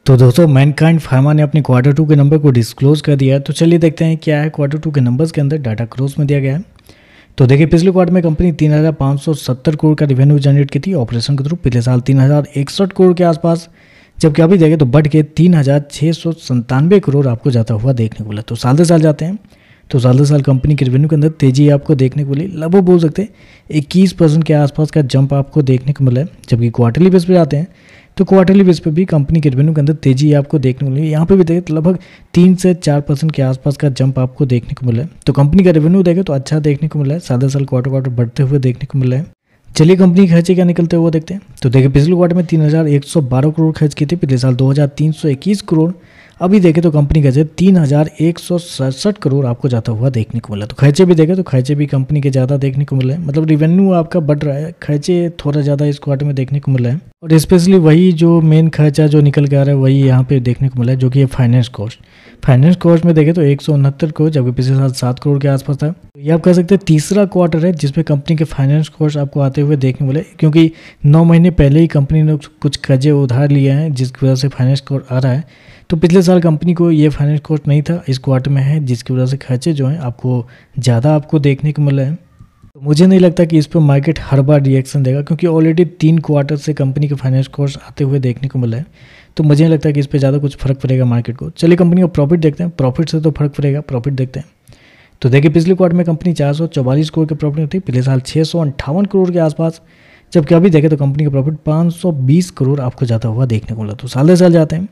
तो दोस्तों Mankind pharma ने अपने क्वार्टर 2 के नंबर को डिस्क्लोज कर दिया है। तो चलिए देखते हैं क्या है क्वार्टर 2 के नंबर्स के अंदर डाटा क्रोज में दिया गया है। तो देखिए पिछले क्वार्टर में कंपनी 3,570 करोड़ का रेवेन्यू जनरेट की थी ऑपरेशन के थ्रू, पिछले साल 3,061 करोड़ के आसपास, जबकि अभी देखें तो बढ़ के 3,697 करोड़ आपको जाता हुआ देखने को मिला। तो साल दर साल जाते हैं तो साल दर साल कंपनी के रेवेन्यू के अंदर तेजी आपको देखने को मिली, लगभग बोल सकते हैं 21% के आसपास का जंप आपको देखने को मिला है। जबकि क्वार्टरली बेस पे जाते हैं तो क्वार्टरली बेस पे भी कंपनी के रेवेन्यू के अंदर तेजी आपको देखने को मिली। यहाँ पे भी देखें तो लगभग 3 से 4% के आसपास का जंप आपको देखने को मिला है। तो कंपनी का रेवेन्यू देखें तो अच्छा देखने को मिला है, साल दर साल क्वार्टर बढ़ते हुए देखने को मिला है। चलिए कंपनी के खर्चे क्या निकलते हुए देखते हैं। तो देखिए पिछले क्वार्टर में 3,112 करोड़ खर्च की थी, पिछले साल 2,321 करोड़, अभी देखें तो कंपनी का 3,167 करोड़ आपको जाता हुआ देखने को मिला। तो खर्चे भी देखें तो खर्चे भी कंपनी के ज़्यादा देखने को मिले, मतलब रेवेन्यू आपका बढ़ रहा है, खर्चे थोड़ा ज़्यादा इस क्वार्टर में देखने को मिला है। और स्पेशली वही जो मेन खर्चा जो निकल के आ रहा है वही यहाँ पे देखने को मिला है, जो कि है फाइनेंस कॉस्ट। फाइनेंस कॉस्ट में देखें तो 169 करोड़, जबकि पिछले साल 7 करोड़ के आसपास था। तो ये आप कह सकते हैं तीसरा क्वार्टर है जिसमें कंपनी के फाइनेंस कॉस्ट आपको आते हुए देखने को मिले, क्योंकि 9 महीने पहले ही कंपनी ने कुछ कर्जे उधार लिए हैं जिसकी वजह से फाइनेंस कॉस्ट आ रहा है। तो पिछले साल कंपनी को ये फाइनेंस कॉस्ट नहीं था, इस क्वार्टर में है, जिसकी वजह से खर्चे जो हैं आपको ज़्यादा आपको देखने को मिला है। तो मुझे नहीं लगता कि इस पर मार्केट हर बार रिएक्शन देगा, क्योंकि ऑलरेडी 3 क्वार्टर से कंपनी के फाइनेंस कॉस्ट आते हुए देखने को मिला है। तो मुझे नहीं लगता कि इस पर ज़्यादा कुछ फर्क पड़ेगा मार्केट को। चलिए कंपनी का प्रॉफिट देखते हैं, प्रॉफिट से तो फर्क पड़ेगा, प्रॉफिट देखते हैं। तो देखिए पिछले क्वार्टर में कंपनी 444 करोड़ के प्रॉफिट थी, पिछले साल 658 करोड़ के आसपास, जबकि अभी देखें तो कंपनी का प्रॉफिट 520 करोड़ आपको जाता हुआ देखने को मिला। तो साल दर साल जाते हैं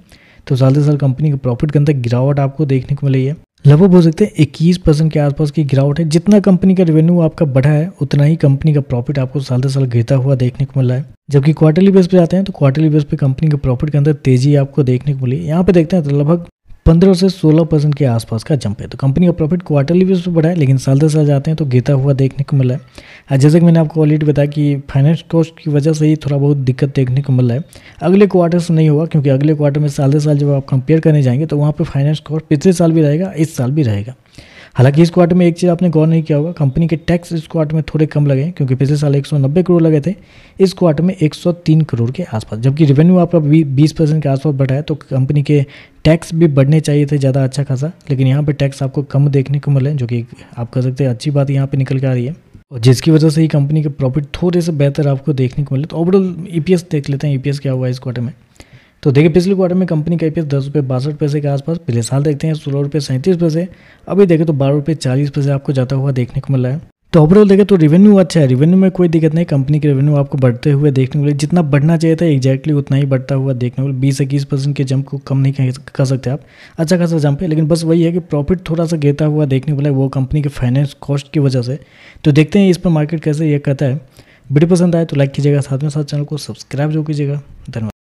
तो साल दर साल कंपनी के प्रॉफिट के अंदर गिरावट आपको देखने को मिली है, लगभग हो सकते हैं 21% के आसपास की गिरावट है। जितना कंपनी का रेवेन्यू आपका बढ़ा है उतना ही कंपनी का प्रॉफिट आपको साल दर साल गिरता हुआ देखने को मिला है। जबकि क्वार्टरली बेस पे जाते हैं तो क्वार्टरली बेस पे कंपनी के प्रॉफिट के अंदर तेजी आपको देखने को मिली। यहाँ पे देखते हैं तो लगभग 15 से 16% के आसपास का जंप है। तो कंपनी का प्रॉफिट क्वार्टरली बेस पे बढ़ा है, लेकिन साल दर साल जाते हैं तो गिरता हुआ देखने को मिला है। जैसे कि मैंने आपको ऑलरेडी बताया कि फाइनेंस कॉस्ट की वजह से ही थोड़ा बहुत दिक्कत देखने को मिल रहा है। अगले क्वार्टर से नहीं होगा, क्योंकि अगले क्वार्टर में साल दर साल जब आप कंपेयर करने जाएंगे तो वहाँ पर फाइनेंस कॉस्ट पिछले साल भी रहेगा, इस साल भी रहेगा। हालांकि इस क्वार्टर में एक चीज़ आपने गौर नहीं किया होगा, कंपनी के टैक्स इस क्वार्टर में थोड़े कम लगे, क्योंकि पिछले साल 190 करोड़ लगे थे, इस क्वार्टर में 103 करोड़ के आसपास। जबकि रेवेन्यू आपका 20% के आसपास बढ़ा है, तो कंपनी के टैक्स भी बढ़ने चाहिए थे ज़्यादा अच्छा खासा, लेकिन यहाँ पे टैक्स आपको कम देखने को मिले, जो कि आप कह सकते हैं अच्छी बात यहाँ पे निकल के आ रही है, और जिसकी वजह से ही कंपनी के प्रॉफिट थोड़े से बेहतर आपको देखने को मिले। तो ओवरऑल ईपीएस देख लेते हैं, ईपीएस क्या हुआ इस क्वार्टर में। तो देखिए पिछले क्वार्टर में कंपनी का ईपीएस 10.62 के आसपास, पिछले साल देखते हैं 16.37, अभी देखें तो 12.40 आपको जाता हुआ देखने को मिला है। तो ओवरऑल देखें तो रेवेन्यू अच्छा है, रेवेन्यू में कोई दिक्कत नहीं, कंपनी के रेवेन्यू आपको बढ़ते हुए देखने को मिले, जितना बढ़ना चाहिए था एग्जैक्टली उतना ही बढ़ता हुआ देखने को मिले। 20-21% के जंप को कम नहीं कर सकते आप, अच्छा खासा जंप है, लेकिन बस वही है कि प्रॉफिट थोड़ा सा गिरता हुआ देखने को मिला, वो कंपनी के फाइनेंस कॉस्ट की वजह से। तो देखते हैं इस पर मार्केट कैसे ये कहता है। वीडियो पसंद आए तो लाइक कीजिएगा, साथ में साथ चैनल को सब्सक्राइब जो कीजिएगा। धन्यवाद।